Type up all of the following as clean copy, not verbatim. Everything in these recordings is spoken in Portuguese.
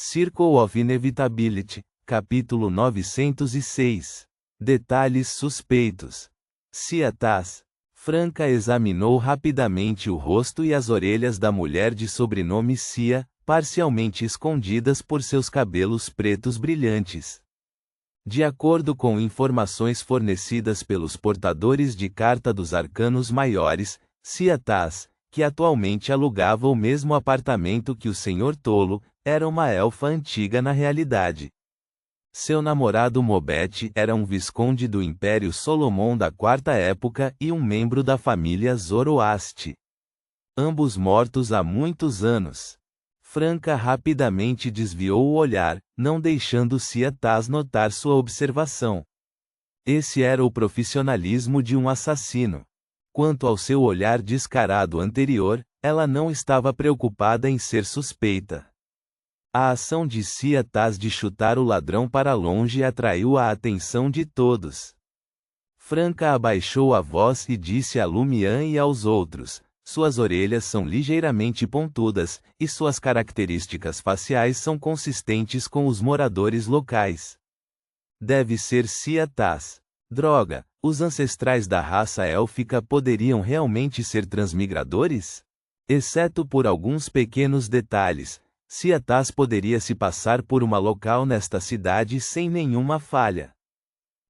Circle of Inevitability, capítulo 906. Detalhes suspeitos. Cia Taz. Franca examinou rapidamente o rosto e as orelhas da mulher de sobrenome Cia, parcialmente escondidas por seus cabelos pretos brilhantes. De acordo com informações fornecidas pelos portadores de carta dos arcanos maiores, Cia Taz, que atualmente alugava o mesmo apartamento que o Senhor Tolo, era uma elfa antiga na realidade. Seu namorado Mobet era um visconde do Império Solomon da Quarta Época e um membro da família Zoroaste. Ambos mortos há muitos anos. Franca rapidamente desviou o olhar, não deixando Cia Taz notar sua observação. Esse era o profissionalismo de um assassino. Quanto ao seu olhar descarado anterior, ela não estava preocupada em ser suspeita. A ação de Cia Taz de chutar o ladrão para longe atraiu a atenção de todos. Franca abaixou a voz e disse a Lumian e aos outros: suas orelhas são ligeiramente pontudas, e suas características faciais são consistentes com os moradores locais. Deve ser Cia Taz. Droga, os ancestrais da raça élfica poderiam realmente ser transmigradores? Exceto por alguns pequenos detalhes, Cia Taz poderia se passar por uma local nesta cidade sem nenhuma falha.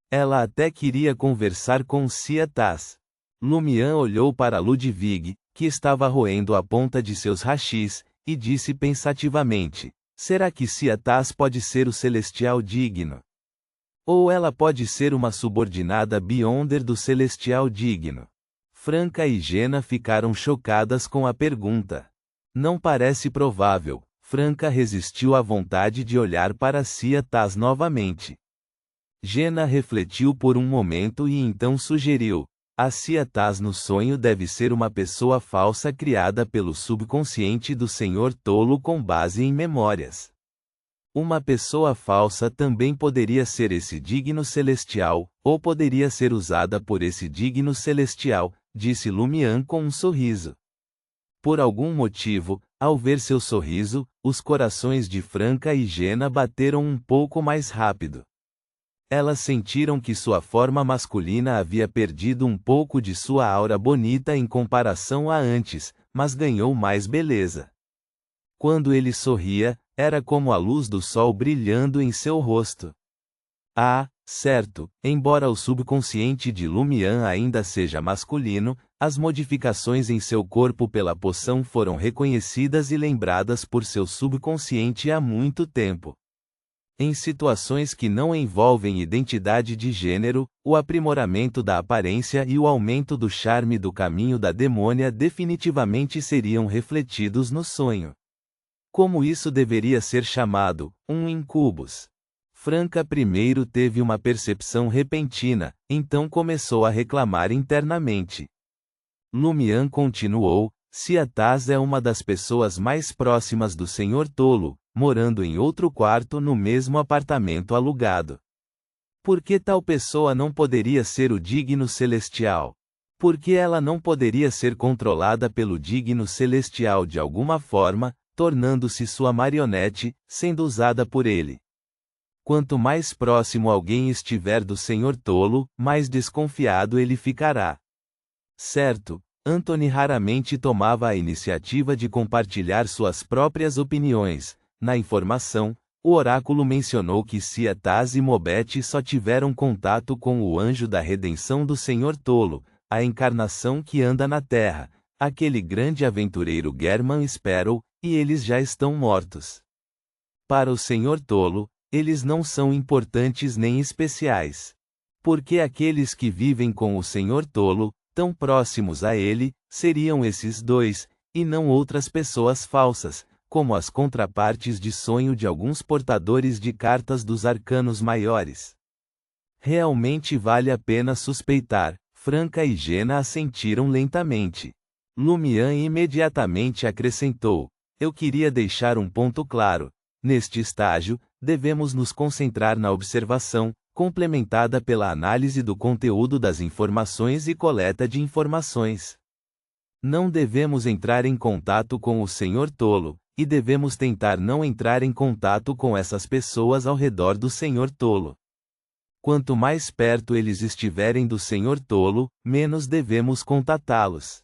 Ela até queria conversar com Cia Taz. Lumian olhou para Ludwig, que estava roendo a ponta de seus rachis, e disse pensativamente: será que Cia Taz pode ser o Celestial Digno? Ou ela pode ser uma subordinada Beyonder do Celestial Digno? Franca e Jena ficaram chocadas com a pergunta. Não parece provável. Franca resistiu à vontade de olhar para Cia Taz novamente. Jena refletiu por um momento e então sugeriu: a Cia Taz no sonho deve ser uma pessoa falsa criada pelo subconsciente do Senhor Tolo com base em memórias. Uma pessoa falsa também poderia ser esse digno celestial, ou poderia ser usada por esse digno celestial, disse Lumian com um sorriso. Por algum motivo, ao ver seu sorriso, os corações de Franca e Jena bateram um pouco mais rápido. Elas sentiram que sua forma masculina havia perdido um pouco de sua aura bonita em comparação a antes, mas ganhou mais beleza. Quando ele sorria, era como a luz do sol brilhando em seu rosto. Ah, certo, embora o subconsciente de Lumian ainda seja masculino, as modificações em seu corpo pela poção foram reconhecidas e lembradas por seu subconsciente há muito tempo. Em situações que não envolvem identidade de gênero, o aprimoramento da aparência e o aumento do charme do caminho da demônia definitivamente seriam refletidos no sonho. Como isso deveria ser chamado, um incubus. Franca primeiro teve uma percepção repentina, então começou a reclamar internamente. Lumian continuou: Cia Taz é uma das pessoas mais próximas do Senhor Tolo, morando em outro quarto no mesmo apartamento alugado. Por que tal pessoa não poderia ser o digno celestial? Por que ela não poderia ser controlada pelo digno celestial de alguma forma, tornando-se sua marionete, sendo usada por ele? Quanto mais próximo alguém estiver do Senhor Tolo, mais desconfiado ele ficará. Certo, Anthony raramente tomava a iniciativa de compartilhar suas próprias opiniões. Na informação, o oráculo mencionou que Cia Taz e Mobet só tiveram contato com o anjo da redenção do Senhor Tolo, a encarnação que anda na Terra, aquele grande aventureiro German Sparrow, e eles já estão mortos. Para o Senhor Tolo, eles não são importantes nem especiais. Porque aqueles que vivem com o Senhor Tolo, tão próximos a ele, seriam esses dois, e não outras pessoas falsas, como as contrapartes de sonho de alguns portadores de cartas dos arcanos maiores. Realmente vale a pena suspeitar. Franca e Jena assentiram lentamente. Lumian imediatamente acrescentou: eu queria deixar um ponto claro. Neste estágio, devemos nos concentrar na observação, complementada pela análise do conteúdo das informações e coleta de informações. Não devemos entrar em contato com o Senhor Tolo, e devemos tentar não entrar em contato com essas pessoas ao redor do Senhor tolo. Quanto mais perto eles estiverem do Senhor tolo, menos devemos contatá-los.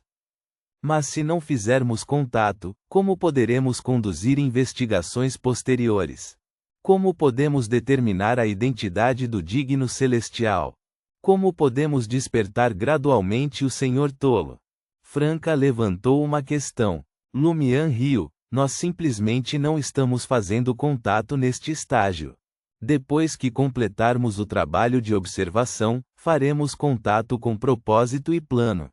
Mas se não fizermos contato, como poderemos conduzir investigações posteriores? Como podemos determinar a identidade do digno celestial? Como podemos despertar gradualmente o Senhor tolo? Franca levantou uma questão. Lumian riu. Nós simplesmente não estamos fazendo contato neste estágio. Depois que completarmos o trabalho de observação, faremos contato com propósito e plano.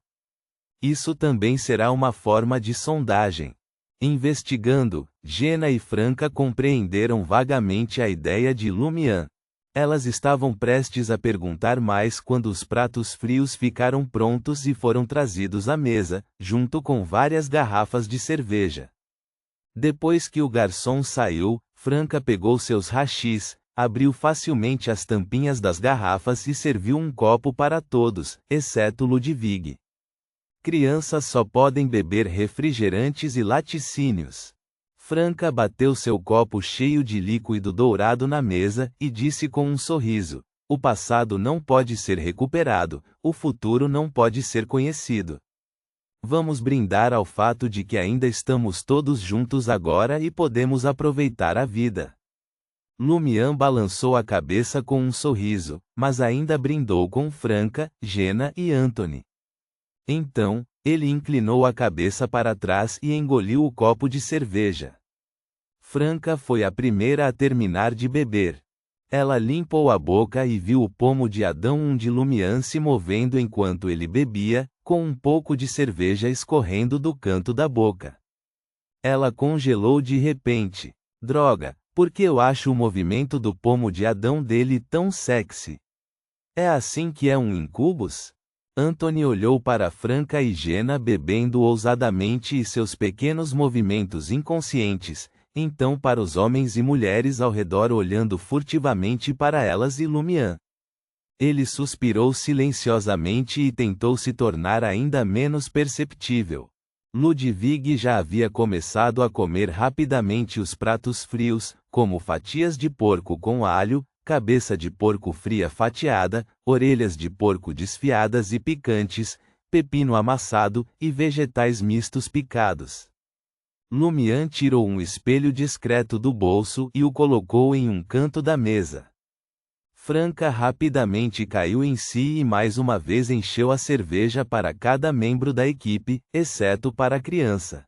Isso também será uma forma de sondagem. Investigando, Jenna e Franca compreenderam vagamente a ideia de Lumian. Elas estavam prestes a perguntar mais quando os pratos frios ficaram prontos e foram trazidos à mesa, junto com várias garrafas de cerveja. Depois que o garçom saiu, Franca pegou seus hashis, abriu facilmente as tampinhas das garrafas e serviu um copo para todos, exceto Ludwig. Crianças só podem beber refrigerantes e laticínios. Franca bateu seu copo cheio de líquido dourado na mesa e disse com um sorriso: o passado não pode ser recuperado, o futuro não pode ser conhecido. Vamos brindar ao fato de que ainda estamos todos juntos agora e podemos aproveitar a vida. Lumian balançou a cabeça com um sorriso, mas ainda brindou com Franca, Jenna e Anthony. Então, ele inclinou a cabeça para trás e engoliu o copo de cerveja. Franca foi a primeira a terminar de beber. Ela limpou a boca e viu o pomo de Adão de Lumian se movendo enquanto ele bebia, com um pouco de cerveja escorrendo do canto da boca. Ela congelou de repente. Droga, por que eu acho o movimento do pomo de Adão dele tão sexy? É assim que é um incubus? Anthony olhou para Franca e Jenna bebendo ousadamente e seus pequenos movimentos inconscientes, então para os homens e mulheres ao redor olhando furtivamente para elas e Lumian. Ele suspirou silenciosamente e tentou se tornar ainda menos perceptível. Ludwig já havia começado a comer rapidamente os pratos frios, como fatias de porco com alho, cabeça de porco fria fatiada, orelhas de porco desfiadas e picantes, pepino amassado e vegetais mistos picados. Lumian tirou um espelho discreto do bolso e o colocou em um canto da mesa. Franca rapidamente caiu em si e mais uma vez encheu a cerveja para cada membro da equipe, exceto para a criança.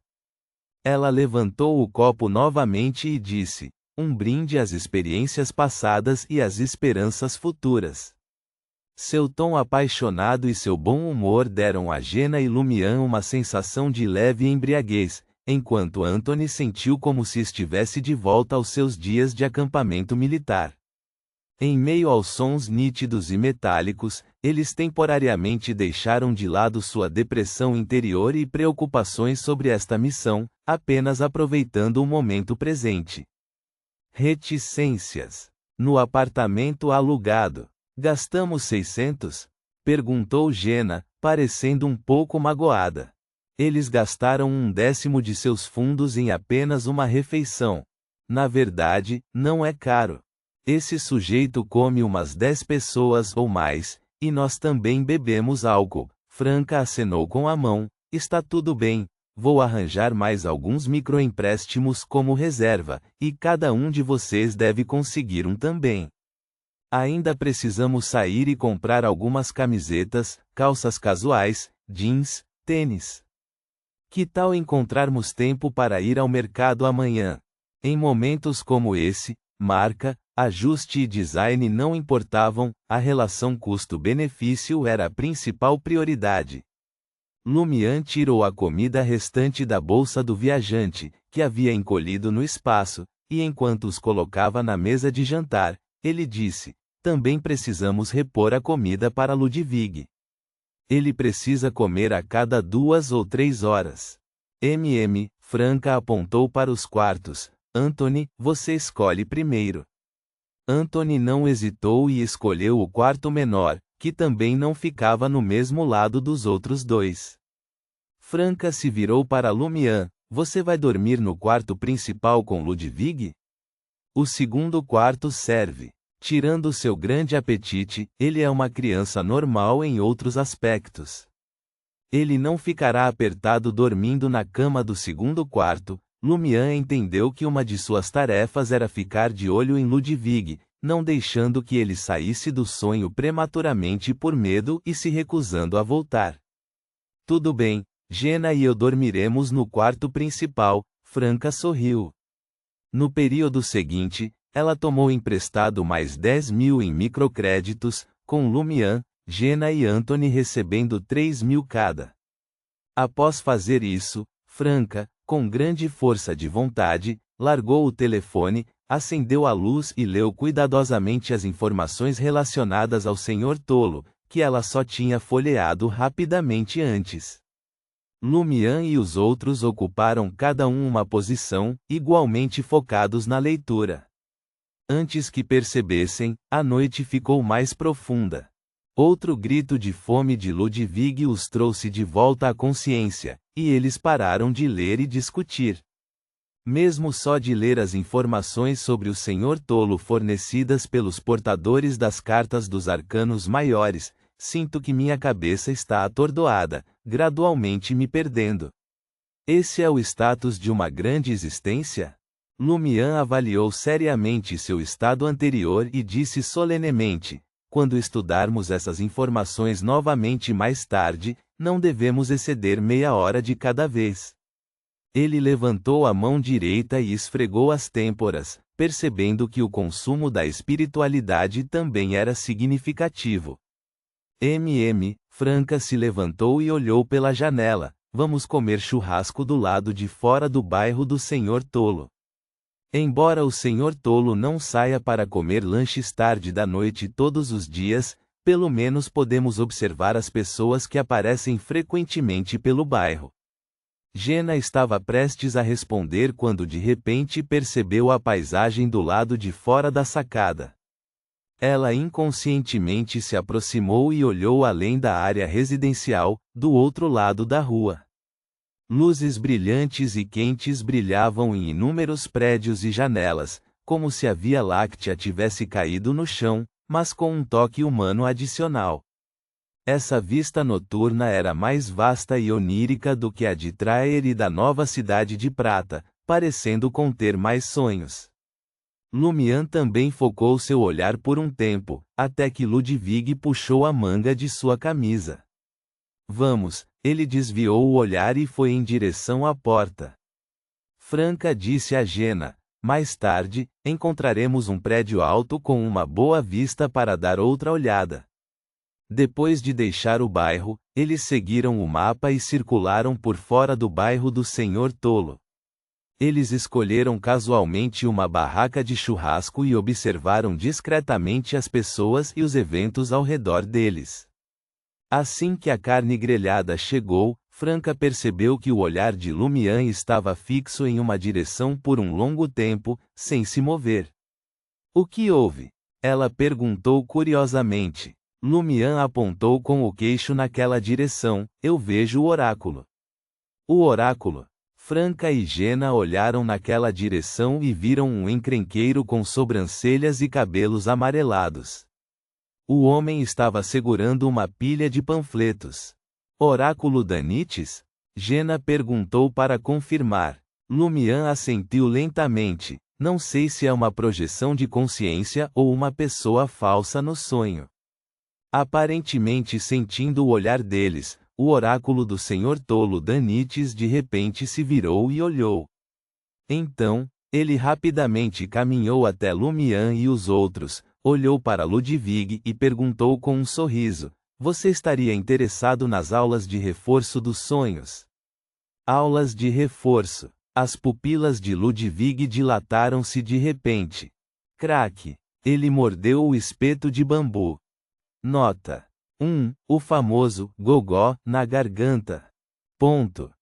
Ela levantou o copo novamente e disse: um brinde às experiências passadas e às esperanças futuras. Seu tom apaixonado e seu bom humor deram a Jenna e Lumian uma sensação de leve embriaguez, enquanto Anthony sentiu como se estivesse de volta aos seus dias de acampamento militar. Em meio aos sons nítidos e metálicos, eles temporariamente deixaram de lado sua depressão interior e preocupações sobre esta missão, apenas aproveitando o momento presente. Reticências. No apartamento alugado. Gastamos 600? Perguntou Jenna, parecendo um pouco magoada. Eles gastaram 1/10 de seus fundos em apenas uma refeição. Na verdade, não é caro. Esse sujeito come umas 10 pessoas ou mais, e nós também bebemos álcool. Franca acenou com a mão. Está tudo bem. Vou arranjar mais alguns microempréstimos como reserva, e cada um de vocês deve conseguir um também. Ainda precisamos sair e comprar algumas camisetas, calças casuais, jeans, tênis. Que tal encontrarmos tempo para ir ao mercado amanhã? Em momentos como esse, marca, ajuste e design não importavam, a relação custo-benefício era a principal prioridade. Lumian tirou a comida restante da bolsa do viajante, que havia encolhido no espaço, e enquanto os colocava na mesa de jantar, ele disse: também precisamos repor a comida para Ludwig. Ele precisa comer a cada 2 ou 3 horas. Franca apontou para os quartos. Anthony, você escolhe primeiro. Anthony não hesitou e escolheu o quarto menor, que também não ficava no mesmo lado dos outros dois. Franca se virou para Lumian. Você vai dormir no quarto principal com Ludwig? O segundo quarto serve. Tirando seu grande apetite, ele é uma criança normal em outros aspectos. Ele não ficará apertado dormindo na cama do segundo quarto. Lumian entendeu que uma de suas tarefas era ficar de olho em Ludwig, não deixando que ele saísse do sonho prematuramente por medo e se recusando a voltar. Tudo bem, Jenna e eu dormiremos no quarto principal, Franca sorriu. No período seguinte, ela tomou emprestado mais 10.000 em microcréditos, com Lumian, Jenna e Anthony recebendo 3.000 cada. Após fazer isso, Franca, com grande força de vontade, largou o telefone, acendeu a luz e leu cuidadosamente as informações relacionadas ao Senhor Tolo, que ela só tinha folheado rapidamente antes. Lumian e os outros ocuparam cada um uma posição, igualmente focados na leitura. Antes que percebessem, a noite ficou mais profunda. Outro grito de fome de Ludwig os trouxe de volta à consciência, e eles pararam de ler e discutir. Mesmo só de ler as informações sobre o Senhor Tolo fornecidas pelos portadores das cartas dos arcanos maiores, sinto que minha cabeça está atordoada, gradualmente me perdendo. Esse é o status de uma grande existência? Lumian avaliou seriamente seu estado anterior e disse solenemente: quando estudarmos essas informações novamente mais tarde, não devemos exceder meia hora de cada vez. Ele levantou a mão direita e esfregou as têmporas, percebendo que o consumo da espiritualidade também era significativo. Franca se levantou e olhou pela janela. Vamos comer churrasco do lado de fora do bairro do Senhor Tolo. Embora o Senhor Tolo não saia para comer lanches tarde da noite todos os dias, pelo menos podemos observar as pessoas que aparecem frequentemente pelo bairro. Jenna estava prestes a responder quando de repente percebeu a paisagem do lado de fora da sacada. Ela inconscientemente se aproximou e olhou além da área residencial, do outro lado da rua. Luzes brilhantes e quentes brilhavam em inúmeros prédios e janelas, como se a Via Láctea tivesse caído no chão, mas com um toque humano adicional. Essa vista noturna era mais vasta e onírica do que a de Traer e da nova cidade de prata, parecendo conter mais sonhos. Lumian também focou seu olhar por um tempo, até que Ludwig puxou a manga de sua camisa. Vamos, ele desviou o olhar e foi em direção à porta. Franca disse a Jenna: mais tarde, encontraremos um prédio alto com uma boa vista para dar outra olhada. Depois de deixar o bairro, eles seguiram o mapa e circularam por fora do bairro do Senhor Tolo. Eles escolheram casualmente uma barraca de churrasco e observaram discretamente as pessoas e os eventos ao redor deles. Assim que a carne grelhada chegou, Franca percebeu que o olhar de Lumian estava fixo em uma direção por um longo tempo, sem se mover. O que houve? Ela perguntou curiosamente. Lumian apontou com o queixo naquela direção. Eu vejo o oráculo. O oráculo? Franca e Jenna olharam naquela direção e viram um encrenqueiro com sobrancelhas e cabelos amarelados. O homem estava segurando uma pilha de panfletos. Oráculo Danites? Jenna perguntou para confirmar. Lumian assentiu lentamente. Não sei se é uma projeção de consciência ou uma pessoa falsa no sonho. Aparentemente sentindo o olhar deles, o oráculo do Senhor Tolo Danites de repente se virou e olhou. Então, ele rapidamente caminhou até Lumian e os outros, olhou para Ludwig e perguntou com um sorriso: você estaria interessado nas aulas de reforço dos sonhos? Aulas de reforço. As pupilas de Ludwig dilataram-se de repente. Craque! Ele mordeu o espeto de bambu. Nota 1. O famoso gogó na garganta. Ponto.